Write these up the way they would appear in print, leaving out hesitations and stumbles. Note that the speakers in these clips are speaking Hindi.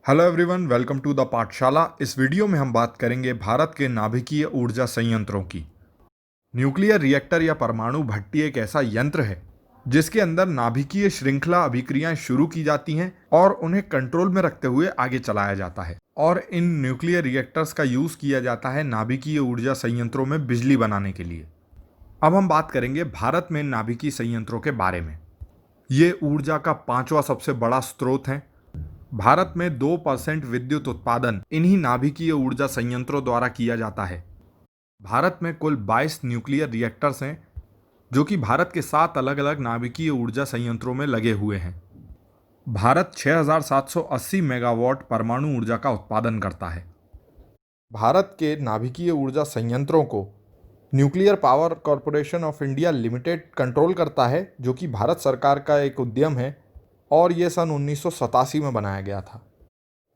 Hello everyone, welcome to the Pathshala. इस वीडियो में हम बात करेंगे भारत के नाभिकीय ऊर्जा संयंत्रों की। न्यूक्लियर रिएक्टर या परमाणु भट्टी एक ऐसा यंत्र है जिसके अंदर नाभिकीय श्रृंखला अभिक्रियाएं शुरू की जाती हैं और उन्हें कंट्रोल में रखते हुए आगे चलाया जाता है। और इन न्यूक्लियर रिएक्टर्स का यूज किया जाता है नाभिकीय ऊर्जा संयंत्रों में बिजली बनाने के लिए। अब हम बात करेंगे भारत में नाभिकीय संयंत्रों के बारे में। ये ऊर्जा का पांचवा सबसे बड़ा स्रोत है। भारत में 2% विद्युत उत्पादन इन्हीं नाभिकीय ऊर्जा संयंत्रों द्वारा किया जाता है। भारत में कुल 22 न्यूक्लियर रिएक्टर्स हैं जो कि भारत के 7 अलग अलग नाभिकीय ऊर्जा संयंत्रों में लगे हुए हैं। भारत 6780 मेगावाट परमाणु ऊर्जा का उत्पादन करता है। भारत के नाभिकीय ऊर्जा संयंत्रों को nuclear power corporation of India limited control करता है, जो कि भारत सरकार का एक उद्यम है और ये सन 1987 में बनाया गया था।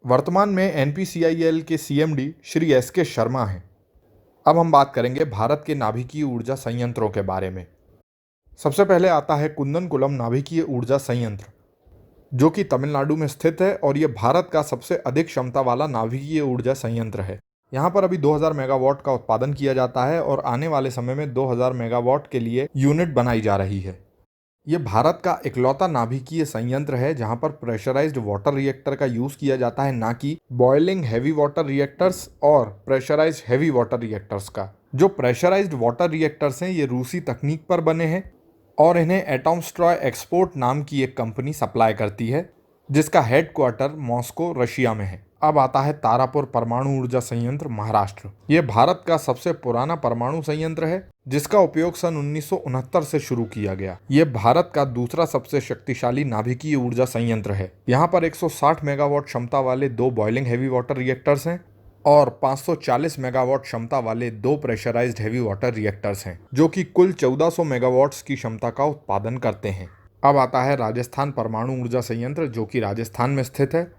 वर्तमान में एनपीसीआईएल के सीएमडी श्री एसके शर्मा हैं। अब हम बात करेंगे भारत के नाभिकीय ऊर्जा संयंत्रों के बारे में। सबसे पहले आता है कुंदनकुलम नाभिकीय ऊर्जा संयंत्र, जो कि तमिलनाडु में स्थित है और ये भारत का सबसे अधिक क्षमता वाला नाभिकीय ऊर्जा संयंत्र है। यहाँ पर अभी 2000 मेगावाट का उत्पादन किया जाता है और आने वाले समय में 2000 मेगावाट के लिए यूनिट बनाई जा रही है। ये भारत का इकलौता नाभिकीय संयंत्र है जहां पर प्रेशराइज्ड वाटर रिएक्टर का यूज किया जाता है, ना कि बॉइलिंग हैवी वाटर रिएक्टर्स और प्रेशराइज्ड हैवी वाटर रिएक्टर्स का। जो प्रेशराइज्ड वाटर रिएक्टर्स हैं ये रूसी तकनीक पर बने हैं और इन्हें एटॉमस्ट्रॉय एक्सपोर्ट नाम की एक कंपनी सप्लाई करती है, जिसका हेडक्वार्टर मॉस्को रशिया में है। अब आता है तारापुर परमाणु ऊर्जा संयंत्र, महाराष्ट्र। ये भारत का सबसे पुराना परमाणु संयंत्र है जिसका उपयोग सन 1969 से शुरू किया गया। ये भारत का दूसरा सबसे शक्तिशाली नाभिकीय ऊर्जा संयंत्र है। यहाँ पर 160 मेगावाट क्षमता वाले 2 बॉइलिंग हैवी वाटर रिएक्टर्स हैं और 540 मेगावाट क्षमता वाले 2 प्रेशराइज्ड हैवी वाटर रिएक्टर्स हैं, जो कि कुल 1400 मेगावाट्स की क्षमता का उत्पादन करते हैं। अब आता है राजस्थान परमाणु ऊर्जा संयंत्र, जो कि राजस्थान में स्थित है।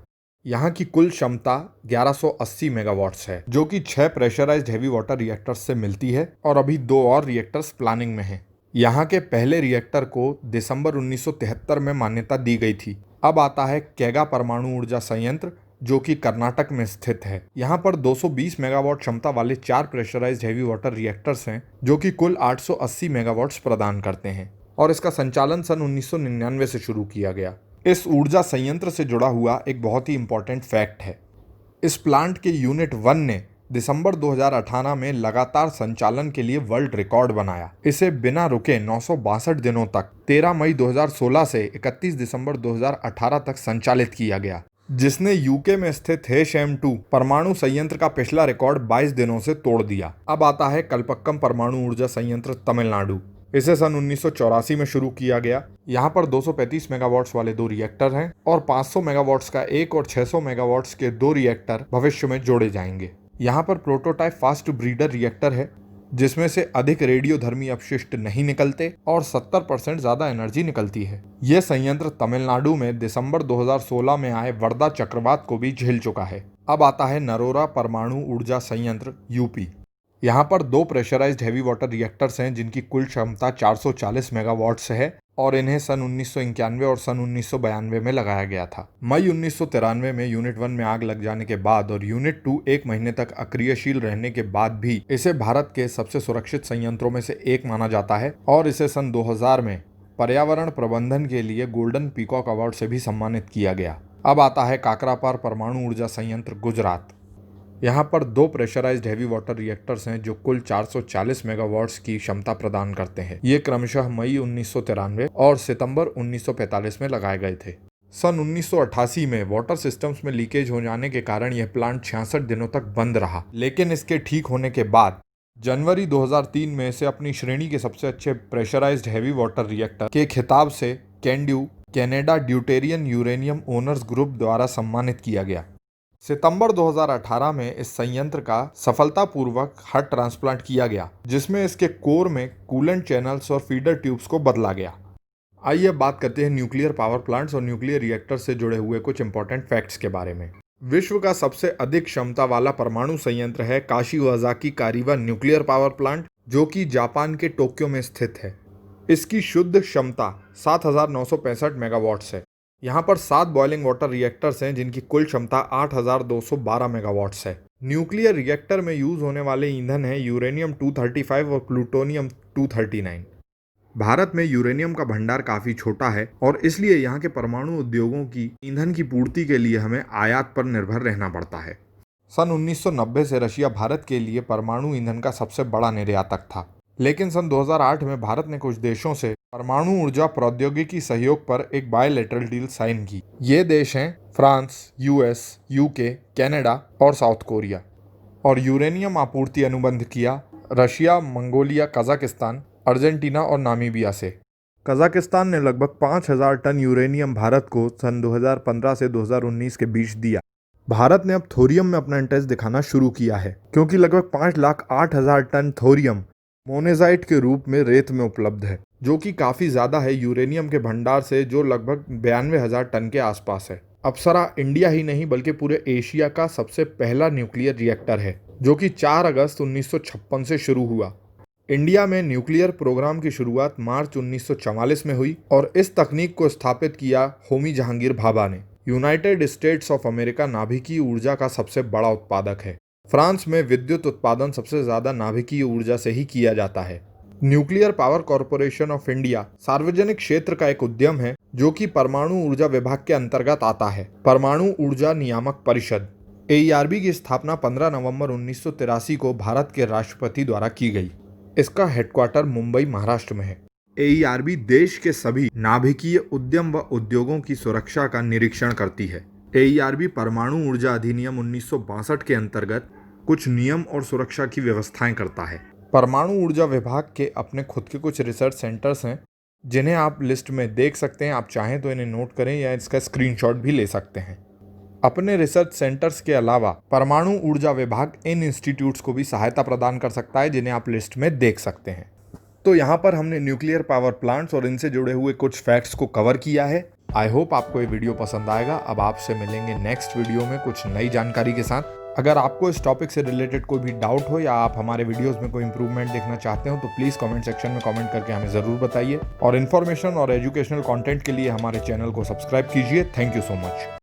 यहाँ की कुल क्षमता 1180 मेगावाट्स है, जो कि 6 प्रेशराइज्ड हैवी वाटर रिएक्टर्स से मिलती है और अभी 2 और रिएक्टर्स प्लानिंग में हैं। यहाँ के पहले रिएक्टर को दिसंबर 1973 में मान्यता दी गई थी। अब आता है कैगा परमाणु ऊर्जा संयंत्र, जो कि कर्नाटक में स्थित है। यहाँ पर 220 मेगावाट क्षमता वाले 4 प्रेशराइज्ड हैवी वाटर रिएक्टर्स हैं, जो कि कुल 880 मेगावाट्स प्रदान करते हैं और इसका संचालन सन 1999 से शुरू किया गया। इस ऊर्जा संयंत्र से जुड़ा हुआ एक बहुत ही इंपॉर्टेंट फैक्ट है। इस प्लांट के यूनिट 1 ने दिसंबर 2018 में लगातार संचालन के लिए वर्ल्ड रिकॉर्ड बनाया। इसे बिना रुके 962 दिनों तक 13 मई 2016 से 31 दिसंबर 2018 तक संचालित किया गया, जिसने यूके में स्थित हेशेम-2 परमाणु संयंत्र का पिछला रिकॉर्ड 22 दिनों से तोड़ दिया। अब आता है कल्पक्कम परमाणु ऊर्जा संयंत्र, तमिलनाडु। इसे सन 1984 में शुरू किया गया। यहाँ पर 235 मेगावाट्स वाले 2 रिएक्टर हैं और 500 मेगावाट्स का एक और 600 मेगावाट्स के 2 रिएक्टर भविष्य में जोड़े जाएंगे। यहाँ पर प्रोटोटाइप फास्ट ब्रीडर रिएक्टर है, जिसमें से अधिक रेडियोधर्मी अपशिष्ट नहीं निकलते और 70% ज्यादा एनर्जी निकलती है। यह संयंत्र तमिलनाडु में दिसंबर 2016 में आए वर्दा चक्रवात को भी झेल चुका है। अब आता है नरोरा परमाणु ऊर्जा संयंत्र, यूपी। यहाँ पर 2 प्रेशराइज्ड हैवी वाटर रिएक्टर्स हैं जिनकी कुल क्षमता 440 मेगावाट्स है और इन्हें सन 1991 और सन 1992 में लगाया गया था। मई 1993 में यूनिट 1 में आग लग जाने के बाद और यूनिट 2 1 महीने तक अक्रियशील रहने के बाद भी इसे भारत के सबसे सुरक्षित संयंत्रों में से एक माना जाता है और इसे सन 2000 में पर्यावरण प्रबंधन के लिए गोल्डन पीकॉक अवार्ड से भी सम्मानित किया गया। अब आता है काकरापार परमाणु ऊर्जा संयंत्र, गुजरात। यहाँ पर 2 प्रेशराइज्ड हैवी वाटर रिएक्टर्स हैं जो कुल 440 मेगावाट्स की क्षमता प्रदान करते हैं। ये क्रमशः मई 1993 और सितंबर 1945 में लगाए गए थे। सन 1988 में वाटर सिस्टम्स में लीकेज हो जाने के कारण यह प्लांट 66 दिनों तक बंद रहा, लेकिन इसके ठीक होने के बाद जनवरी 2003 में इसे अपनी श्रेणी के सबसे अच्छे प्रेशराइज्ड हैवी वाटर रिएक्टर के खिताब से कैंड्यू कैनेडा ड्यूटेरियन यूरेनियम ओनर्स ग्रुप द्वारा सम्मानित किया गया। सितंबर 2018 में इस संयंत्र का सफलतापूर्वक हार्ट ट्रांसप्लांट किया गया, जिसमें इसके कोर में कूलेंट चैनल्स और फीडर ट्यूब्स को बदला गया। आइए बात करते हैं न्यूक्लियर पावर प्लांट्स और न्यूक्लियर रिएक्टर से जुड़े हुए कुछ इंपॉर्टेंट फैक्ट्स के बारे में। विश्व का सबसे अधिक क्षमता वाला परमाणु संयंत्र है काशिवाज़ाकी कारिबा न्यूक्लियर पावर प्लांट, जो कि जापान के टोक्यो में स्थित है। इसकी शुद्ध क्षमता 7965 मेगावाट्स है। यहाँ पर 7 बॉइलिंग वाटर रिएक्टर्स हैं जिनकी कुल क्षमता 8,212 मेगावाट्स है। न्यूक्लियर रिएक्टर में यूज होने वाले ईंधन है यूरेनियम 235 और प्लूटोनियम 239। भारत में यूरेनियम का भंडार काफी छोटा है और इसलिए यहाँ के परमाणु उद्योगों की ईंधन की पूर्ति के लिए हमें आयात पर निर्भर रहना पड़ता है। सन 1990 से रशिया भारत के लिए परमाणु ईंधन का सबसे बड़ा निर्यातक था, लेकिन सन 2008 में भारत ने कुछ देशों से परमाणु ऊर्जा प्रौद्योगिकी सहयोग पर एक बायलैटरल डील साइन की। ये देश हैं फ्रांस, यूएस, यूके, कनाडा और साउथ कोरिया। और यूरेनियम आपूर्ति अनुबंध किया रशिया, मंगोलिया, कजाकिस्तान, अर्जेंटीना और नामीबिया से। कजाकिस्तान ने लगभग 5,000 टन यूरेनियम भारत को सन 2015 से 2019 के बीच दिया। भारत ने अब थोरियम में अपना इंटरेस्ट दिखाना शुरू किया है, क्योंकि लगभग 5,08,000 टन थोरियम मोनेजाइट के रूप में रेत में उपलब्ध है, जो कि काफ़ी ज़्यादा है यूरेनियम के भंडार से, जो लगभग 92,000 टन के आसपास है। अप्सरा इंडिया ही नहीं बल्कि पूरे एशिया का सबसे पहला न्यूक्लियर रिएक्टर है, जो कि 4 अगस्त 1956 से शुरू हुआ। इंडिया में न्यूक्लियर प्रोग्राम की शुरुआत मार्च 1944 में हुई और इस तकनीक को स्थापित किया होमी जहांगीर भाभा ने। यूनाइटेड स्टेट्स ऑफ अमेरिका नाभिकीय ऊर्जा का सबसे बड़ा उत्पादक है। फ्रांस में विद्युत उत्पादन सबसे ज्यादा नाभिकीय ऊर्जा से ही किया जाता है। Nuclear power corporation of India सार्वजनिक क्षेत्र का एक उद्यम है जो कि परमाणु ऊर्जा विभाग के अंतर्गत आता है। परमाणु ऊर्जा नियामक परिषद AERB की स्थापना 15 नवंबर 1983 को भारत के राष्ट्रपति द्वारा की गई। इसका हेडक्वार्टर मुंबई, महाराष्ट्र में है। AERB देश के सभी नाभिकीय उद्यम व उद्योगों की सुरक्षा का निरीक्षण करती है। AERB परमाणु ऊर्जा अधिनियम 1962 के अंतर्गत कुछ नियम और सुरक्षा की व्यवस्थाएं करता है। परमाणु ऊर्जा विभाग के अपने खुद के कुछ रिसर्च सेंटर्स हैं जिन्हें आप लिस्ट में देख सकते हैं। आप चाहें तो इन्हें नोट करें या इसका स्क्रीनशॉट भी ले सकते हैं। अपने रिसर्च सेंटर्स के अलावा परमाणु ऊर्जा विभाग इन इंस्टीट्यूट्स को भी सहायता प्रदान कर सकता है जिन्हें आप लिस्ट में देख सकते हैं। तो यहाँ पर हमने न्यूक्लियर पावर प्लांट्स और इनसे जुड़े हुए कुछ फैक्ट्स को कवर किया है। आई होप आपको ये वीडियो पसंद आएगा। अब आपसे मिलेंगे नेक्स्ट वीडियो में कुछ नई जानकारी के साथ। अगर आपको इस टॉपिक से रिलेटेड कोई भी डाउट हो या आप हमारे वीडियोस में कोई इंप्रूवमेंट देखना चाहते हो तो प्लीज़ कमेंट सेक्शन में कमेंट करके हमें ज़रूर बताइए। और इन्फॉर्मेशन और एजुकेशनल कंटेंट के लिए हमारे चैनल को सब्सक्राइब कीजिए। Thank you so much.